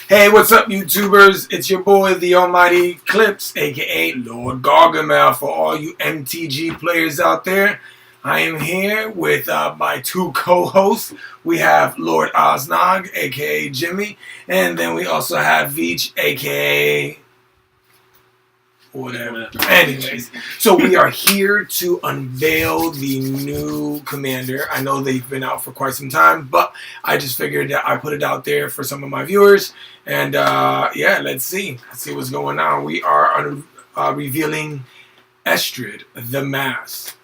Hey, what's up, YouTubers? It's your boy, the Almighty Clips, aka Lord Gargamel. For all you MTG players out there, I am here with my two co-hosts. We have Lord Osnog, aka Jimmy, and then we also have Veach, aka whatever. Anyways, so we are here to unveil the new commander. I know they've been out for quite some time, but I just figured that I put it out there for some of my viewers. And yeah, let's see what's going on. We are revealing Estrid, the Mask.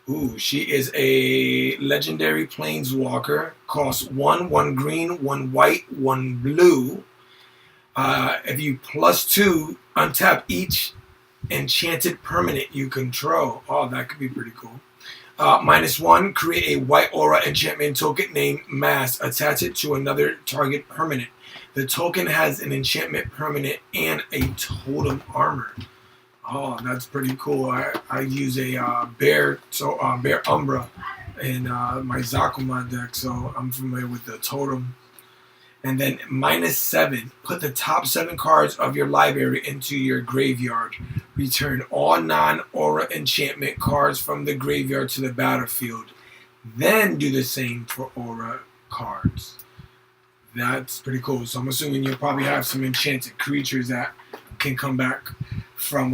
Ooh, she is a legendary planeswalker. Costs 1 green, 1 white, 1 blue. If you +2, untap each enchanted permanent you control. Oh, that could be pretty cool. -1, create a white aura enchantment token named Mask. Attach it to another target permanent. The token has an enchantment permanent and a totem armor. Oh, that's pretty cool. I use a bear Umbra in my Zakuma deck, so I'm familiar with the totem. And then -7, put the top 7 cards of your library into your graveyard. Return all non-aura enchantment cards from the graveyard to the battlefield. Then do the same for aura cards. That's pretty cool. So I'm assuming you'll probably have some enchanted creatures that can come back from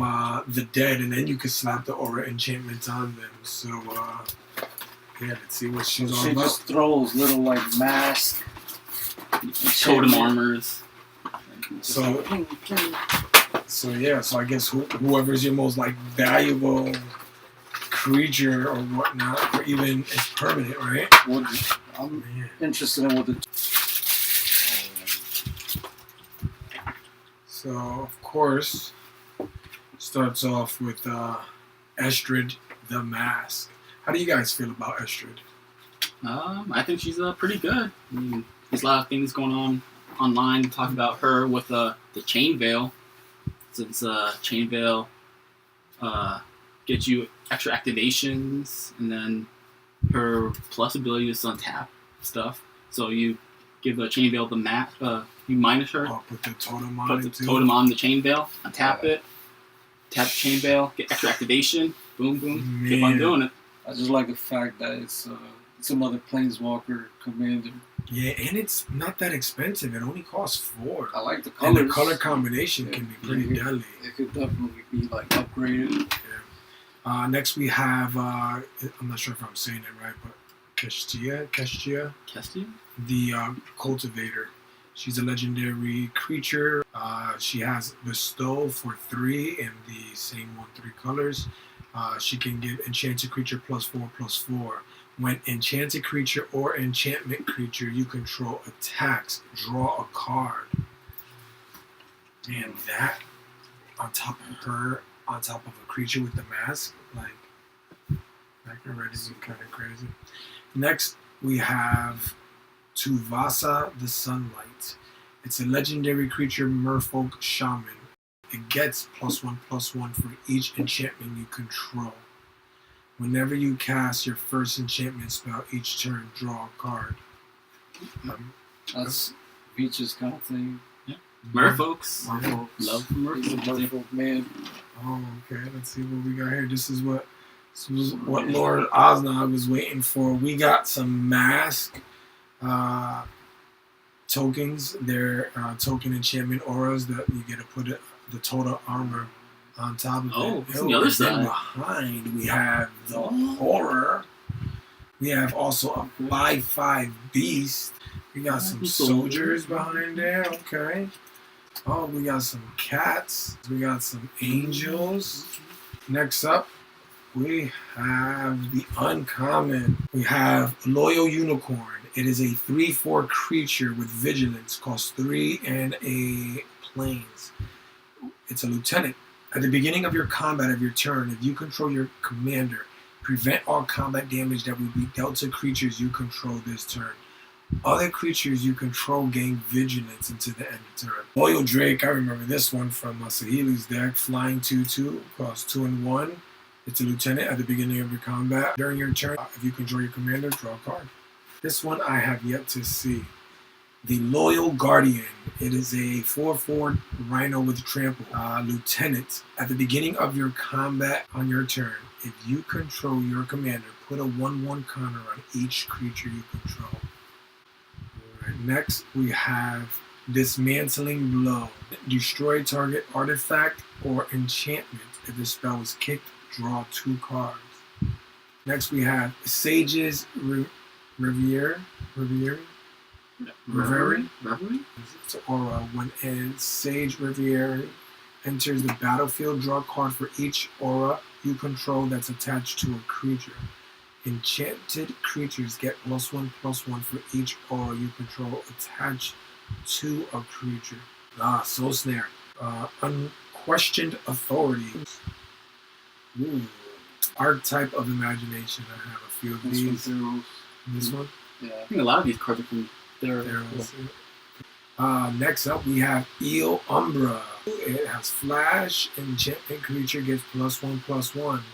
the dead, and then you can slap the aura enchantments on them. So yeah, let's see what she's all about. She just throws little like mask, totem armors. So yeah, so I guess whoever's your most like valuable creature or whatnot, or even is permanent, right? I'm interested in what the. So of course, starts off with Estrid, the Mask. How do you guys feel about Estrid? I think she's pretty good. I mean, there's a lot of things going on online talk about her with the Chain Veil. Since Chain Veil gets you extra activations, and then her plus ability is to untap stuff. So you give the Chain Veil the map, you minus her. Oh, put the totem on put the totem on the Chain Veil, untap it, tap the Chain Veil, get extra activation, boom, boom, Man. keep on doing it. I just like the fact that it's another planeswalker commander. Yeah, and it's not that expensive. It only costs 4. I like the colors. And the color combination can be pretty deadly. It could definitely be like upgraded. Yeah. Next we have I'm not sure if I'm saying it right, but Kestia, the cultivator. She's a legendary creature. She has bestow for 3 in the same 1/3 colors. She can give enchanted creature +4/+4. When enchanted creature or enchantment creature you control attacks, draw a card. Man, that on top of a creature with the mask, like that can already be kind of crazy. Next, we have Tuvasa the Sunlight. It's a legendary creature, Merfolk Shaman. It gets +1/+1 for each enchantment you control. Whenever you cast your first enchantment spell each turn, draw a card. That's Peach's kind of thing. Yeah. Merfolks. Love Merfolk. Merfolk man. Oh, okay. Let's see what we got here. This is what Lord Osnog was waiting for. We got some mask tokens. They're token enchantment auras that you get to put the total armor on top of it. Oh, from the other side. Behind we have the horror. We have also a 5/5 beast. We got some soldiers behind there. Okay. Oh, we got some cats. We got some angels. Next up, we have the uncommon. We have Loyal Unicorn. It is a 3/4 creature with vigilance. Costs 3 and a plains. It's a lieutenant. At the beginning of your combat of your turn, if you control your commander, prevent all combat damage that will be dealt to creatures you control this turn. Other creatures you control gain vigilance until the end of the turn. Loyal Drake, I remember this one from Saheeli's deck. Flying 2/2, costs 2 and 1. It's a lieutenant at the beginning of your combat. During your turn, if you control your commander, draw a card. This one I have yet to see. The Loyal Guardian. It is a 4/4 Rhino with trample. Lieutenant. At the beginning of your combat on your turn, if you control your commander, put a 1/1 counter on each creature you control. Alright, next we have Dismantling Blow. Destroy target artifact or enchantment. If the spell is kicked, draw 2 cards. Next we have Sage's Reverie. It's aura. When a Sage Reverie enters the battlefield, draw a card for each aura you control that's attached to a creature. Enchanted creatures get +1/+1 for each aura you control attached to a creature. Soul Snare. Unquestioned Authority. Ooh. Archetype of Imagination. I have a few of these. This one? Yeah. I think a lot of these cards are from there. Next up, we have Eel Umbra. It has flash. Enchantment creature gets +1/+1.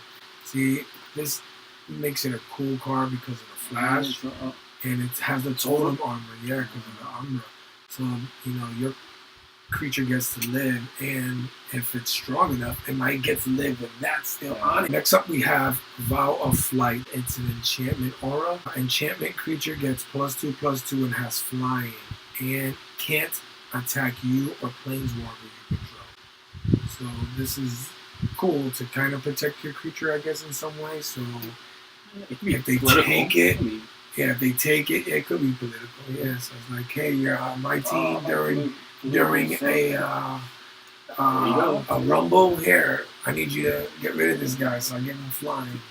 See, this makes it a cool card because of the flash. And it has the totem armor, because of the Umbra. So, your creature gets to live, and if it's strong enough, it might get to live with that still on it. Next up, we have Vow of Flight. It's an enchantment aura. Enchantment creature gets +2/+2 and has flying, and can't attack you or planeswalker you control. So this is cool to kind of protect your creature, I guess, in some way. So if they take it, if they take it, it could be political. Yeah, so it's like, hey, you're on my team during a rumble here. I need you to get rid of this guy, so I get him flying.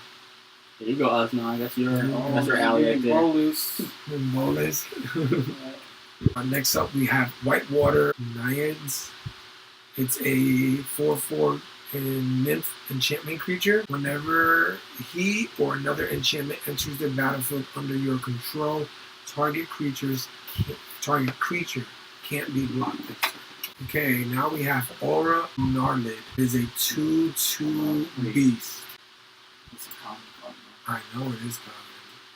There you go, Osmo. That's your alley right there. Molus. Next up, we have Whitewater Naiads. It's a 4/4 nymph enchantment creature. Whenever he or another enchantment enters the battlefield under your control, target creature can't be blocked. Okay, now we have Aura Gnarlid. It is a 2/2 beast. It's a common card. I know it is common.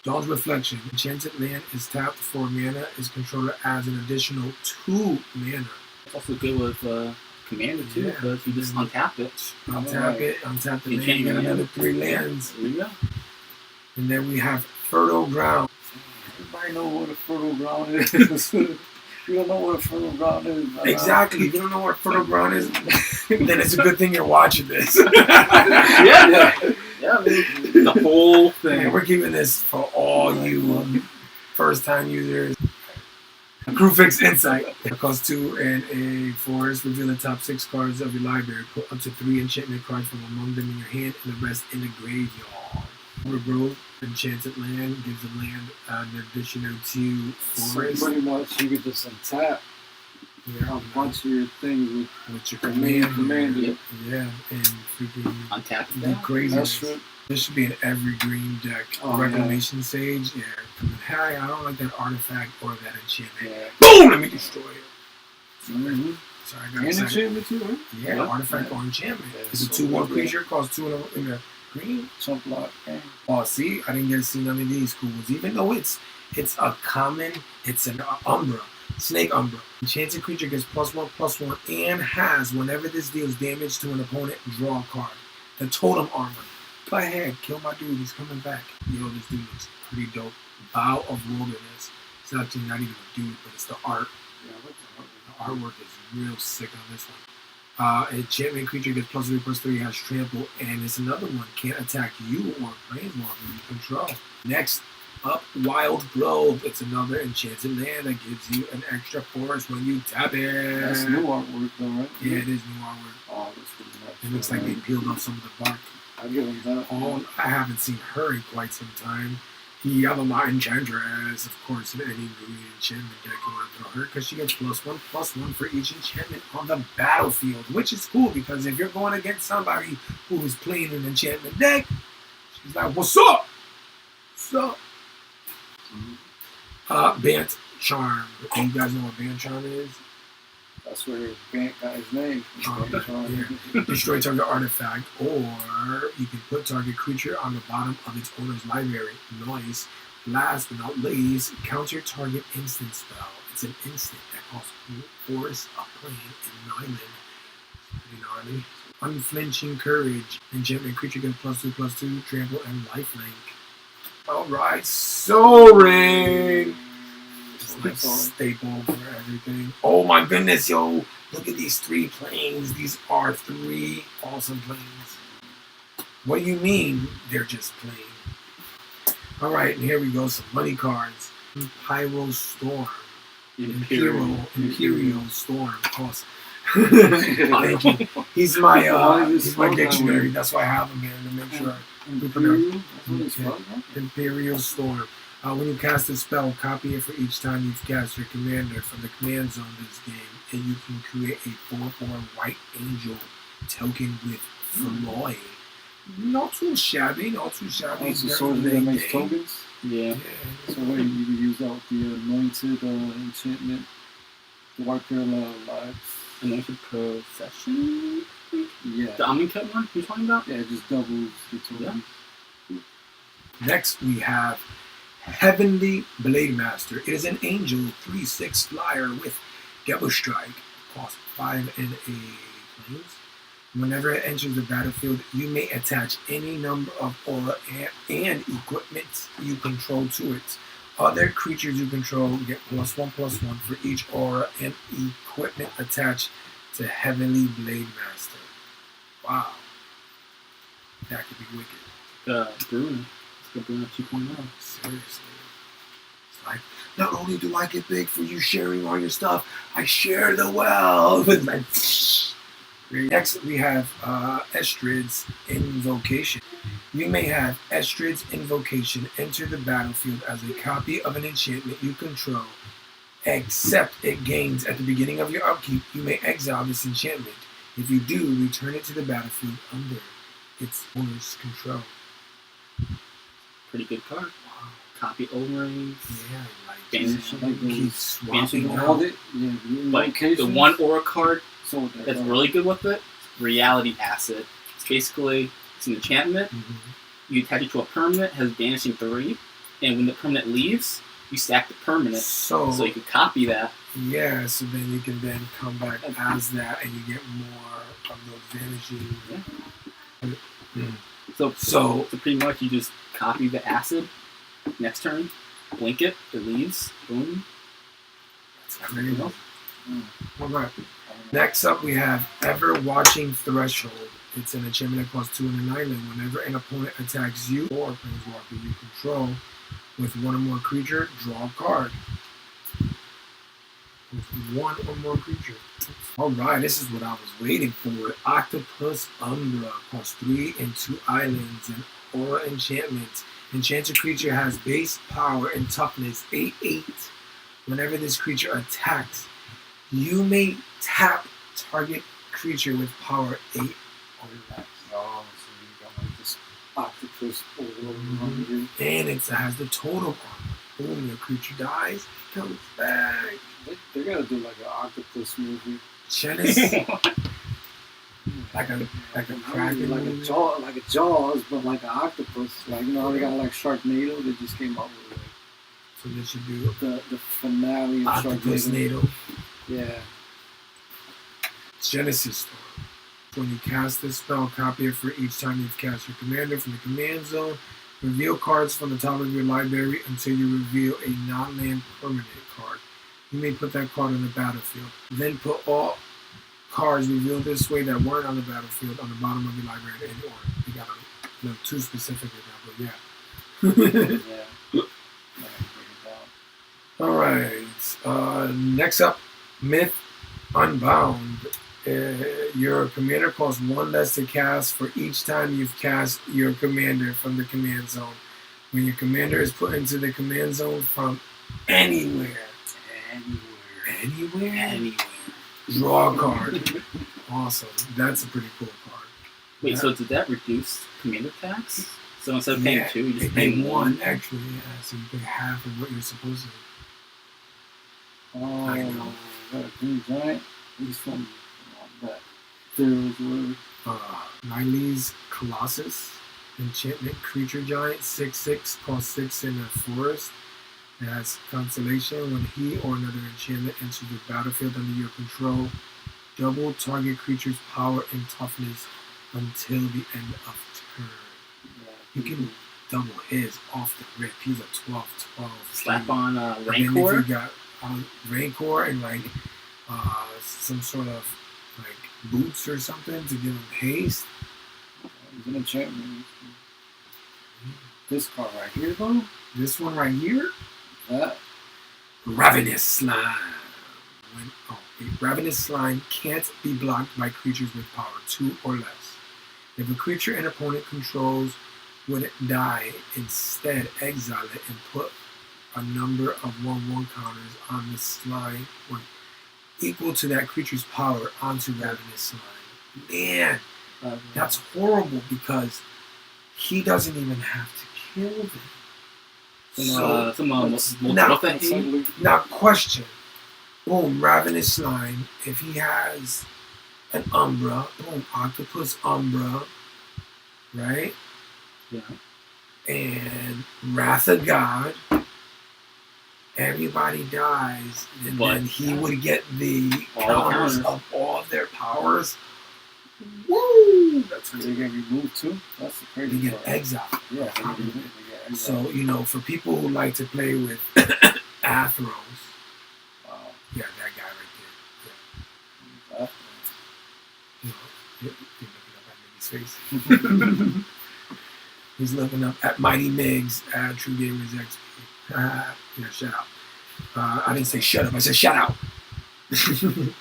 Dawn's Reflection. Enchanted land is tapped for mana. Its controller adds an additional 2 mana. It's also good with Commander too, because you just untap it. Untap the land, get another 3 lands. There you go. And then we have Fertile Ground. Everybody know what a fertile ground is. You don't know what a fertile ground is. Exactly. If you don't know what Fertile Ground is, then it's a good thing you're watching this. Yeah, the whole thing. Man, we're keeping this for all you first-time users. Crew Fix Insight. It costs 2 and a forest. Reveal the top 6 cards of your library. Put up to 3 enchantment cards from among them in your hand and the rest in the graveyard. Overgrowth. Enchanted land gives the land an additional 2 forest. So pretty much you could just untap a bunch of your things with your commander. Yeah, and freaking untap do crazy. Right. This should be an every green deck. Reclamation Sage, hey, I don't like that artifact or that enchantment. Yeah. Boom! Let me destroy it. Mm-hmm. Sorry, I got and excited. enchantment too, right? Yeah, artifact or enchantment. Yeah, It's a 2/1 creature, costs 2 in the green. Chump block. Yeah. Oh, see, I didn't get to see none of these cools. Even though it's a common, it's an Umbra. Snake Umbra. Enchanted creature gets +1/+1 and has, whenever this deals damage to an opponent, draw a card. The totem armor. Go ahead, kill my dude, he's coming back. Yo, this dude looks pretty dope. Vow of Wilderness. It's actually not even a dude, but it's the art. The artwork is real sick on this one. Enchantment creature gets +3/+3, has trample, and it's another one. Can't attack you or planeswalker you control. Next up, Wild Grove. It's another enchanted land that gives you an extra forest when you tap it. That's new artwork though, right? Yeah, it is new artwork. Oh, that's pretty nice. It looks like they peeled off some of the bark. I'll give him that. I haven't seen her in quite some time. The other Enchantress, of course, in any green enchantment deck you want to throw her because she gets +1/+1 for each enchantment on the battlefield, which is cool because if you're going against somebody who is playing an enchantment deck, she's like, "What's up? What's up?" Bant Charm. Do you guys know what Bant Charm is? That's where Bant got his name. Destroy target artifact, or you can put target creature on the bottom of its owner's library. Nice. Last but not least, counter target instant spell. It's an instant that costs force a plane and 9 mana. Pretty gnarly. Unflinching Courage. Enchantment creature gets +2/+2, trample, and lifelink. Alright, Soul Ring! It's like staple for everything. Oh my goodness, yo! Look at these 3 planes. These are 3 awesome planes. What do you mean they're just plain? Alright, and here we go. Some money cards. Pyro Storm. Imperial Storm. Cost. Thank you. He's my dictionary. That's why I have him here to make sure. Imperial Storm. When you cast a spell, copy it for each time you've cast your commander from the command zone this game, and you can create a 4/4 white angel token with Floy. Not too shabby, not too shabby. It's a soldier that makes tokens? Yeah. So what, you could use that with the anointed enchantment, the white parallel lives. Anointed Procession? Yeah. The Amonkhet one you're talking about? Yeah, it just doubles the token. Yeah. Next we have Heavenly Blade Master. It is an angel 3/6 flyer with Devil Strike. Cost 5 and a planes. Whenever it enters the battlefield, you may attach any number of aura and equipment you control to it. Other creatures you control get +1/+1 for each aura and equipment attached to Heavenly Blade Master. Wow. That could be wicked. Bruno. It's the Bruno 2.0. Seriously. It's like, not only do I get big for you sharing all your stuff, I share the wealth. It's like, next, we have Estrid's Invocation. You may have Estrid's Invocation enter the battlefield as a copy of an enchantment you control, except it gains at the beginning of your upkeep. You may exile this enchantment. If you do, return it to the battlefield under its owner's control. Pretty good card. Wow. Copy O-rings. Yeah, like Banishing. keep swapping All out. it, yeah, Like the one aura card so that's really good with it, Reality Acid. It's basically it's an enchantment. You attach it to a permanent, has banishing 3, and when the permanent leaves, you stack the permanent. So you can copy that. Yeah, so then you can then come back as that, and you get more of those vanishing. Yeah. So pretty much you just copy the acid. Next turn, blink it, it leaves. Boom. That's crazy. All right. Next up, we have Ever Watching Threshold. It's an enchantment that costs 2 and an island. Whenever an opponent attacks you or a planeswalker you control with one or more creature, draw a card. With one or more creature. Alright, this is what I was waiting for. Octopus Umbra costs 3 and 2 islands and aura enchantments. Enchanted creature has base power and toughness 8/8. Whenever this creature attacks, you may tap target creature with power 8 or less. Oh, so you got like this octopus over And it has the totem armor. Boom, your creature dies, it comes back. They gotta do like an octopus movie. Genesis. like a Kraken like movie. like a Jaws, but like an octopus. Like, you know how they got like Sharknado? They just came out with it. So they should do The finale of Octopus Sharknado. NATO. Yeah. Genesis Storm. When you cast this spell, copy it for each time you've cast your commander from the command zone. Reveal cards from the top of your library until you reveal a non-land permanent card. You may put that card on the battlefield. Then put all cards revealed this way that weren't on the battlefield on the bottom of your library in any order. You got to look too specific with that, but yeah. Yeah. Alright. Next up, Myth Unbound. Your commander costs 1 less to cast for each time you've cast your commander from the command zone. When your commander is put into the command zone from anywhere, draw a card. Awesome. That's a pretty cool card. Wait, Yeah. so did that reduce commander tax? So instead of paying 2, you just pay pay 1 actually, yeah. So you pay half of what you're supposed to. Oh, I know. got a green giant. He's from that. There's word. Nylee's Colossus. Enchantment creature giant. 6/6 costs 6 in a forest. It has constellation. When he or another enchantment enters the battlefield under your control, double target creature's power and toughness until the end of turn. You can double his off the rip. He's a 12/12. Slap on And Rancor. then if you got Rancor and like some sort of like boots or something to give him haste. He's an enchantment. This card right here, though. This one right here, That. Ravenous Slime. Ravenous Slime can't be blocked by creatures with power 2 or less. If a creature an opponent controls would die, instead exile it and put a number of 1/1 counters on the slime equal to that creature's power onto Ravenous Slime. Man, that's horrible because he doesn't even have to kill them. Multiple things. Now, question. Boom, Ravenous Slime. If he has an Umbra, boom, Octopus Umbra, right? Yeah. And Wrath of God. Everybody dies, and But then he would get the all counters counters. of all of their powers. Woo! That's So they get removed too. That's the crazy they get part. exiled. Yeah, they get exiled. So, for people who like to play with Athros, Wow. yeah, that guy right there. That- You're looking up at Miggy's face. He's looking up at Mighty Migs at True Gamers XP. Shout out. I didn't say shut up, I said shout out.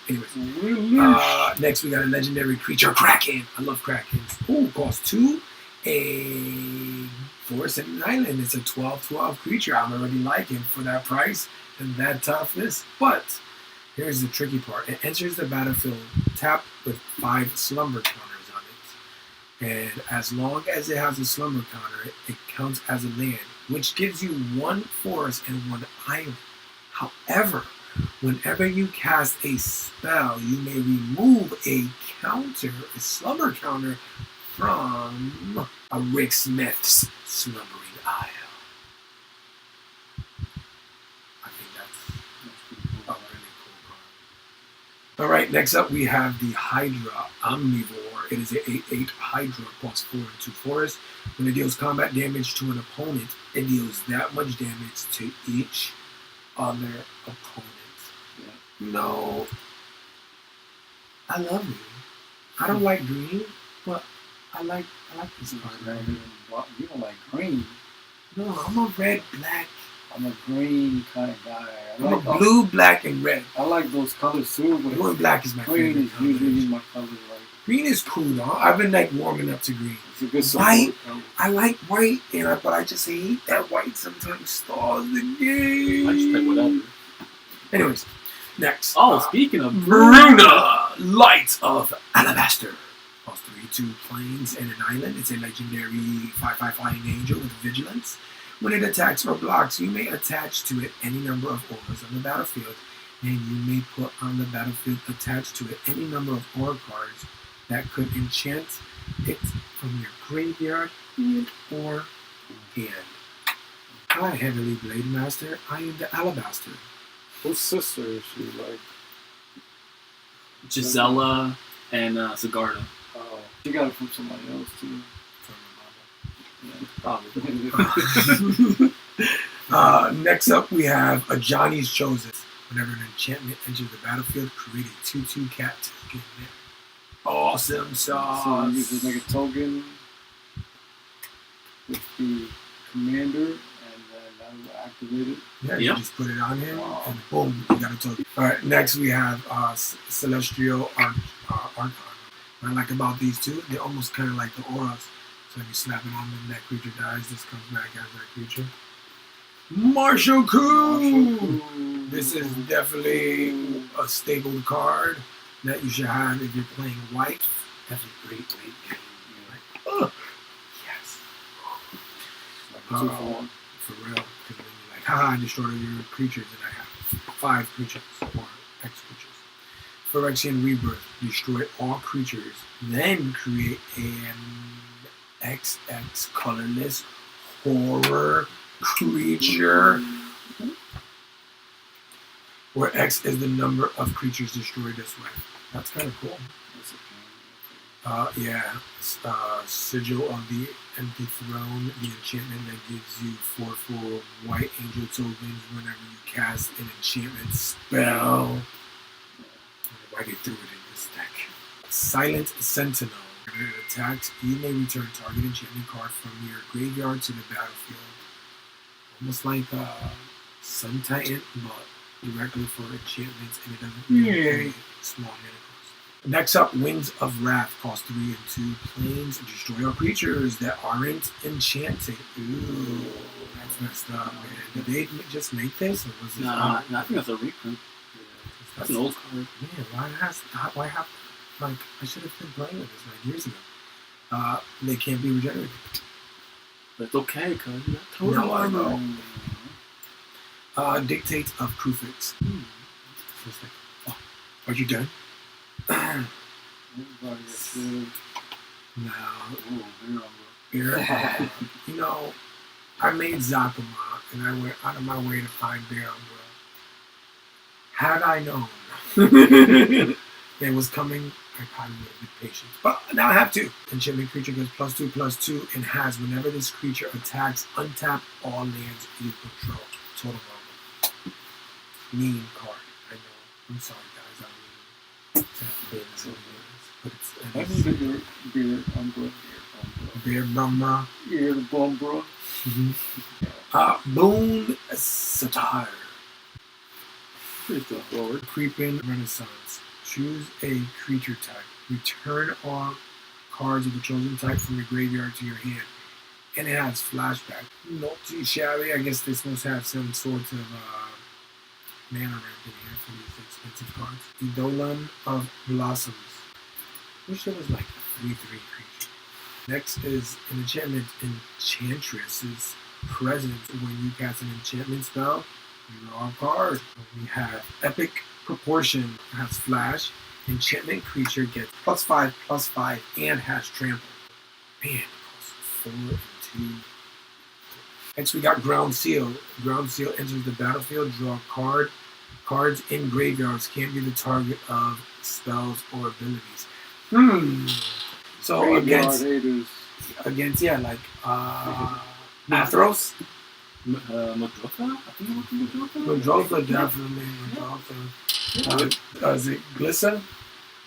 Anyways. Next we got a legendary creature, Kraken. I love Krakens. Ooh, cost 2. A forest and an island. It's a 12/12 creature. I'm already liking for that price and that toughness. But here's the tricky part. It enters the battlefield tapped with 5 slumber counters on it. And as long as it has a slumber counter, it counts as a land, which gives you 1 forest and 1 island. However, whenever you cast a spell, you may remove a slumber counter from a Rick Smith's Slumbering Isle. I think that's a really cool card. Alright, next up we have the Hydra Omnivore. It is an 8/8 Hydra, costs 4 and 2 forest. When it deals combat damage to an opponent, it deals that much damage to each other opponent. Yeah. No, I love green. I don't like green, but I like this card right here. You don't like green. No, I'm a red, black. I'm a green kind of guy. I'm a blue, black, and red. I like those colors too, but Blue and black is my green favorite is color. usually my color. Like, Green is cool though. I've been like warming up to green. it's a good support White? color. I like white, but I just hate that white sometimes stalls the game. I just pick whatever. Anyways, next. Oh, speaking of Bruna, Light of Alabaster. Cost 3/2 plains and an island. It's a legendary 5/5 flying angel with vigilance. When it attacks or blocks, you may attach to it any number of auras on the battlefield, and you may put on the battlefield attached to it any number of aura cards that could enchant it from your graveyard and or hand. Hi, Heavenly Blade Master. I am the Alabaster. Whose sister is she? Like, Gisela and Sigarda. she got it from somebody else too. Probably. Next up, we have a Johnny's Chosen. Whenever an enchantment enters the battlefield, create a 2/2 cat token. Awesome sauce. So you just make a token with the commander, and then that will activate it. Yeah, Yeah. you just put it on him, Wow. and boom, you got a token. All right, next we have Celestial Archon. What I like about these two, they're almost kind of like the auras. So if you slap it on them, that creature dies. This comes back as that creature. Marshall Coup! This is definitely a staple card that you should have if you're playing white. That's a great game. You're like, oh, yes. Like 2-for-1. For real. Because then you're like, haha, I destroyed your creatures and I have 5 creatures or X creatures. Phyrexian Rebirth. Destroy all creatures. Then create an XX colorless horror creature. where X is the number of creatures destroyed this way. That's kind of cool. Yeah. Sigil of the Empty Throne, the enchantment that gives you 4 white angel tokens whenever you cast an enchantment spell. Why they threw it in this deck. Silent Sentinel. When it attacks, you may return target enchantment card from your graveyard to the battlefield. Almost like Sun Titan, but directly for enchantments, and it doesn't really play small mana cost. Next up, Winds of Wrath. Cost 3 and 2 planes. Destroy all creatures that aren't enchanted. Ooh, that's messed up, man. Did they just make this? Or was this I think that's a reprint. That's an old card. Man, why have like I should have been playing with this 9 years ago. They can't be regenerated. But it's okay, cuz you got total No, I armor. know. Dictates of Krufix. Are you done? Everybody gets good. No. Oh, Bear. You know, I made Zakuma and I went out of my way to find Bear Umbra. Had I known it was coming, I probably would have been patient. But now I have to. Enchantment creature gets +2/+2 and has whenever this creature attacks, untap all lands you control. Total armor. Mean card. I know. I'm sorry, guys. I mean, to have been so but I it's can do beer Umbra. Bear Bumra. Beer Bumbra. Boon Satar. Pretty straightforward. Creeping Renaissance. Choose a creature type. Return all cards of the chosen type from your graveyard to your hand. And it has flashback. Not too shabby. I guess this must have some sort of mana ramp in here for these expensive cards. Eidolon of Blossoms. Wish there was like a 3/3 creature. Next is an enchantment. Enchantress's presence. When you cast an enchantment spell, you draw a card. We have Epic Proportion. Has flash. Enchantment creature gets +5/+5 and has trample. Man, it costs 4 and 2. Next we got Ground Seal. Ground Seal enters the battlefield. Draw a card. Cards in graveyards can't be the target of spells or abilities. So against like Athros. Madroka? I think it was Madroka? Madroka, definitely. Madroka. Is it Glissa?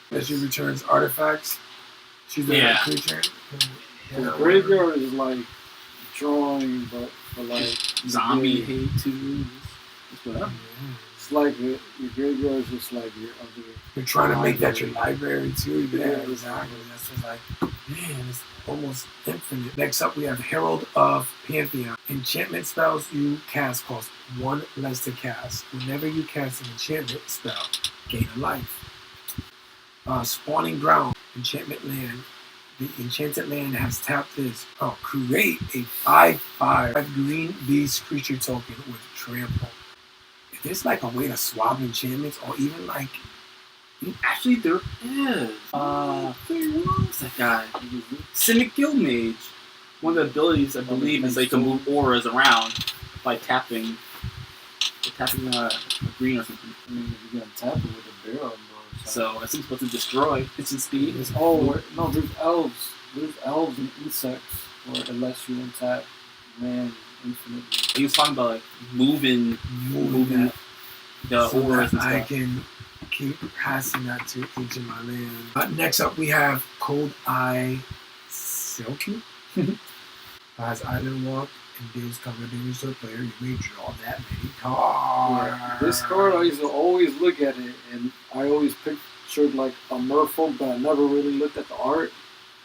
That she returns artifacts. She's a creature. The graveyard is like drawing, but for like Zombie hate too. It's like your graveyard is just like your other. You're trying to make that your library too. Yeah, exactly. That's just like, man, it's almost infinite. Next up, we have Herald of Pantheon. Enchantment spells you cast cost 1 less to cast. Whenever you cast an enchantment spell, gain a life. Spawning Ground. Enchantment land. The enchanted land has tapped this. Create a 5/5 green beast creature token with trample. If there's like a way to swap enchantments, or even like, actually there is. What's that guy? Cynic Guildmage. One of the abilities I believe is they can move auras around by tapping a green or something. I mean, you're gonna tap it with a barrel. So I think it's supposed to destroy instant speed. There's elves. There's elves and insects where it lets you untap land infinitely. He was talking about like moving the so auras and I stuff. can keep passing that to each of my land. Next up, we have Cold Eye Silky. As Island Walk and deals cover damage to a player, you may draw that many cards. Yeah. This card, I used to always look at it, and I always pictured like a merfolk, but I never really looked at the art.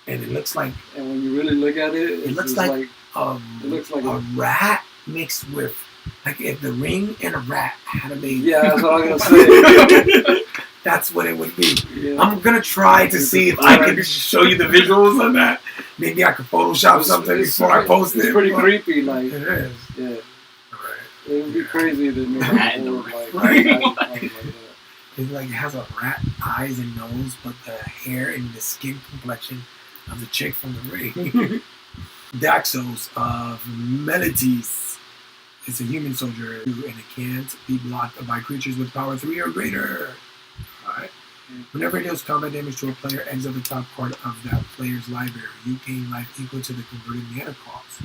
And it looks like, and when you really look at it, it looks like it looks like a rat mixed with, like if the ring and a rat had a baby. Yeah, that's what I was gonna say. That's what it would be. Yeah. I'm gonna try to see if I can show you the visuals on that. Maybe I could Photoshop something before I post it. It's pretty creepy, like it is. Yeah. Right. It would be crazy to make Rat it and like that. It's like it has a rat eyes and nose, but the hair and the skin complexion of the chick from the ring. Daxos of Melites. It's a human soldier, and it can't be blocked by creatures with power 3 or greater. Alright. Whenever it deals combat damage to a player, exile the top card of that player's library. You gain life equal to the converted mana cost.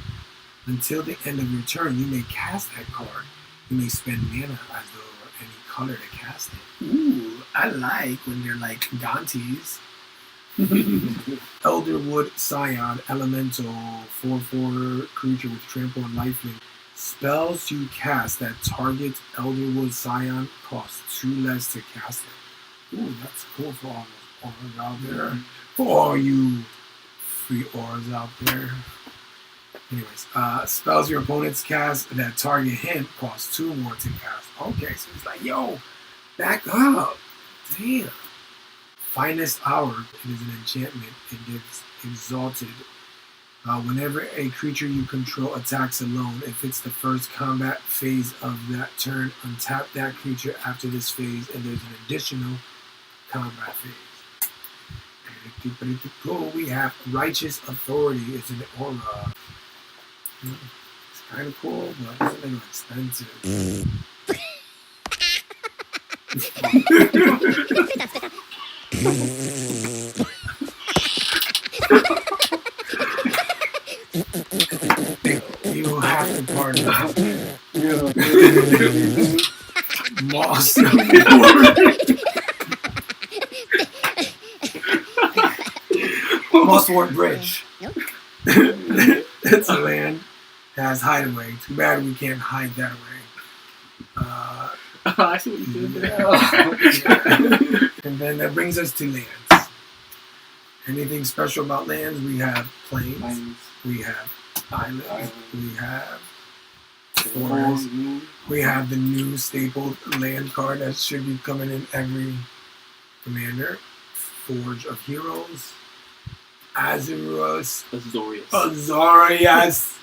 Until the end of your turn, you may cast that card. You may spend mana as though any color to cast it. Ooh, I like when they're like Gantes. Elderwood Scion, Elemental, 4/4 creature with trample and lifelink. Spells you cast that target Elderwood Scion cost 2 less to cast it. Ooh, that's cool for all those auras out there. For all you free auras out there. Anyways, spells your opponents cast that target him cost 2 more to cast. Okay, so it's like, yo, back up. Damn. Finest Hour. It is an enchantment. It gives Exalted. Whenever a creature you control attacks alone, if it's the first combat phase of that turn, untap that creature after this phase, and there's an additional combat phase. Pretty cool. We have Righteous Authority. It's an aura. It's kind of cool, but it's a little expensive. You have to pardon Moss. Mosswort Bridge. It's a land. It has hideaway. Too bad we can't hide that away. I see what you did there. Yeah. And then that brings us to lands. Anything special about lands? We have plains. We have islands. We have forests. We have the new stapled land card that should be coming in every commander. Forge of Heroes. Azorius. Azorius.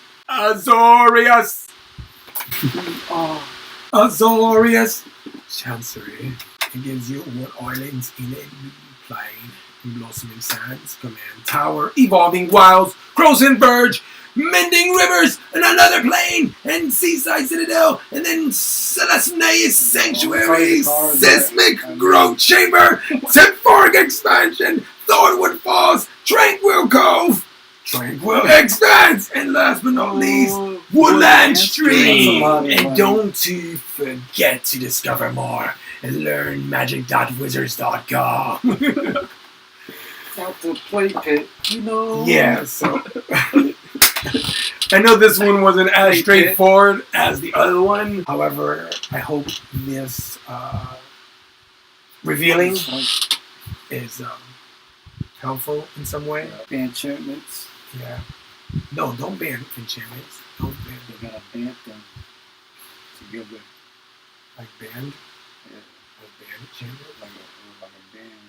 Azorius. Chancery. It gives you 1 islands in a plain. Blossoming Sands, Command Tower, Evolving Wilds, Croson Verge, Mending Rivers, and another plane, and Seaside Citadel, and then Celestinaeus Sanctuary, Seismic Growth Chamber, Temphoric Expansion, Thornwood Falls, Tranquil Cove, Tranquil Expanse, and last but not least, Woodland Stream. And don't you forget to discover more and learn magic.wizards.com. Out the play pit, you know. Yeah, so I know this one wasn't as straightforward as the other one. However, I hope this revealing is helpful in some way. Enchantments. Yeah. No, don't ban enchantments. Don't ban them. You gotta ban them together. Like banned? Yeah. Like banned enchantments? Like a band.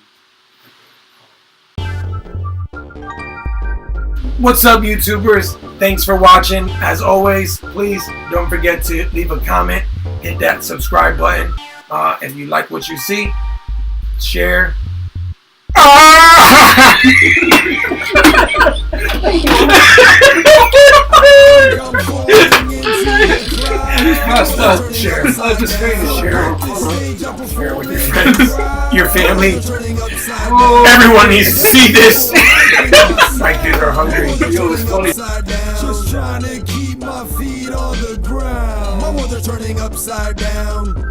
What's up, YouTubers? Thanks for watching. As always, please don't forget to leave a comment, hit that subscribe button. If you like what you see, share. Share. Share with your friends, your family. Everyone needs to see this. My kids are hungry. Just trying to keep my feet on the ground. My world is turning upside down.